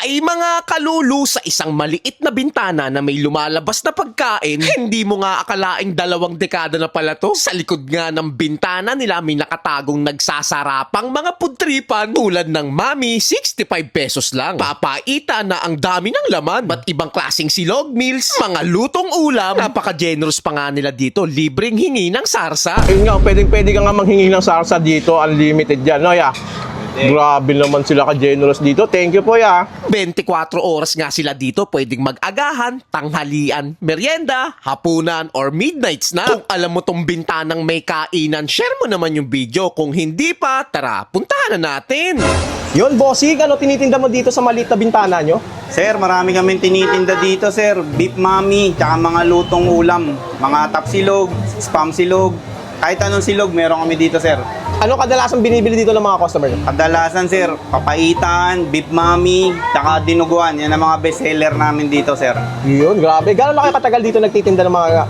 Ay mga kalulu, sa isang maliit na bintana na may lumalabas na pagkain, hindi mo nga akalaing 2 dekada na pala to. Sa likod nga ng bintana nila may nakatagong nagsasarapang mga pudtripan tulad ng Mami, 65 pesos lang. Papaita na ang dami ng laman. Ba't ibang klaseng silog meals, mga lutong ulam. Napaka-generous pa nga nila dito, libreng hingi ng sarsa. Ayun nga, pwede ka nga manghingi ng sarsa dito, unlimited yan, no, ya? Grabe naman sila ka-generous dito. Thank you po, ya. 24 oras nga sila dito, pwedeng mag-agahan, tanghalian, merienda, hapunan, or midnights na. Kung alam mo tong bintanang may kainan, share mo naman yung video. Kung hindi pa, tara, puntahan na natin. Yun, bossing, ano tinitinda mo dito sa maliit na bintana nyo? Sir, marami kaming tinitinda dito, sir. Beef mami, tsaka mga lutong ulam. Mga tapsilog, spam silog. Kahit anong silog, meron kami dito, sir. Ano kadalasan binibili dito ng mga customer nyo? Kadalasan, sir, papaitan, beef mami, tsaka dinuguan. Yan ang mga bestseller namin dito, sir. Yun, grabe. Gano'n na kayo katagal dito nagtitinda ng mga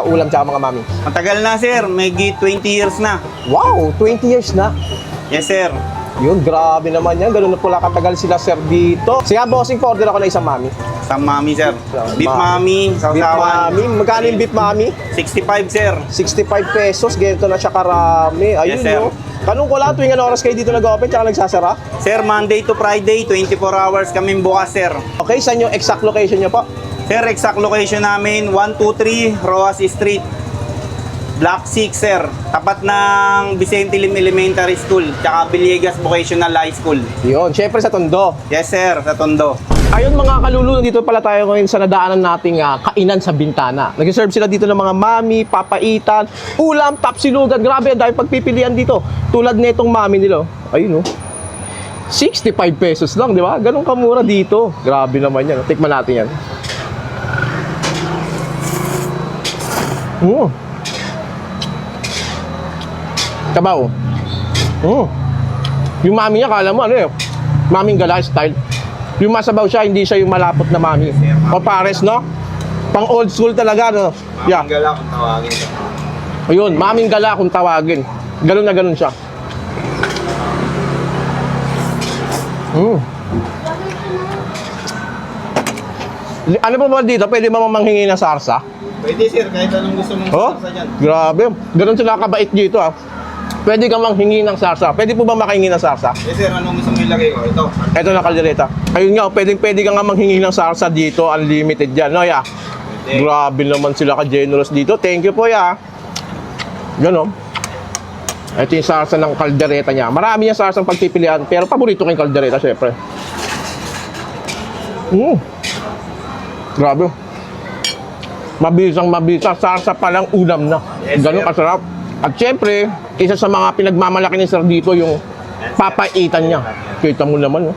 ulam tsaka mga mami? Matagal na, sir. May 20 years na. Wow, 20 years na. Yes, sir. Yun, grabe naman yan. Gano'n na pula katagal sila, sir, dito. Sige, bossing, order ako na isang mami. Sa mami, sir. Beef mami, Beef sausawan. mami. Magkano yung beef mami? 65, sir. 65 pesos. Ganito na siya karami. Ayun, Yes, sir. no? Tanong ko lang, tuwing anong oras kayo dito nag-open tsaka nagsasara? Sir, Monday to Friday, 24 hours kaming bukas, sir. Okay, saan yung exact location nyo po? Sir, exact location namin, 123 Roas Street. Block 6, sir. Tapat ng Vicente Lim Elementary School, tsaka Villegas Vocational High School. Yun, syempre sa Tondo. Yes, sir, sa Tondo. Ayun mga kalulu, dito pala tayo ngayon sa nadaanan nating kainan sa bintana. Nag-serve sila dito ng mga mami, papaitan, ulam, tapsilugan. Grabe, ang dahil pagpipilian dito. Tulad nitong mami nila. Ayun, no? 65 pesos lang, di ba? Ganun kamura dito. Grabe naman yan. Tikman natin yan. Kabaw. Yung mami niya, kala mo, ano eh, maming gala style. Yung masabaw siya, hindi siya yung malapot na mami. O pares, no? Pang old school talaga, no? Yeah. Gala kung tawagin. Ayun, maming gala kung tawagin. Ganun na ganun siya. Ano pa ba dito? Pwede ba manghingi ng sarsa? Pwede, sir, kahit anong gusto mong Oh, sarsa dyan. grabe. Ganun sila kabait dito, ah. Pwede kang manghingi ng sarsa. Pwede po ba makahingi ng sarsa? Yes, sir, anong gusto mong ilagay ko? Ito. Ito na kaldereta. Ayun nga, pwede ka nga manghingi ng sarsa dito. Unlimited yan, no, ya? Pwede. Grabe naman sila ka-generous dito. Thank you po, ya. Gano'n. Ito yung sarsa ng kaldereta niya. Marami yung sarsang pagpipilian, pero paborito ko yung kaldereta, syempre. Grabe. Mabisang mabisa. Sarsa palang ulam na. Yes, Gano'n sir. kasarap. At syempre, isa sa mga pinagmamalaki ni sir dito yung papaitan niya. Kita mo naman, no?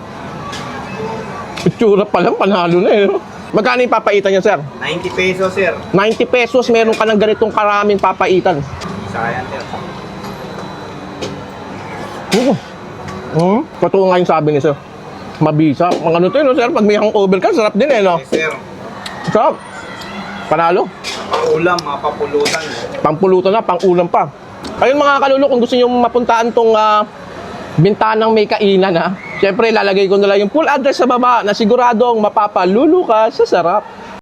Itsura pa lang, panalo na eh. No? Magkano yung papaitan niya, sir? 90 pesos, sir. 90 pesos, meron ka ng ganitong karaming papaitan. Sayang, sir. Totoo nga yung sabi ni sir. Mabisa. Mga ano to yun, no, sir? Pag may hangover ka, sarap din eh, no? Yes, sir. Sarap. Panalo. Pang-ulam, mga papulutan. Pangpulutan na, pang-ulam pa. Ayun mga kalulu, kung gusto nyo mapuntaan tong bintanang may kainan, ha? Siyempre, lalagay ko na lang yung full address sa baba na siguradong mapapalulu ka sa sarap.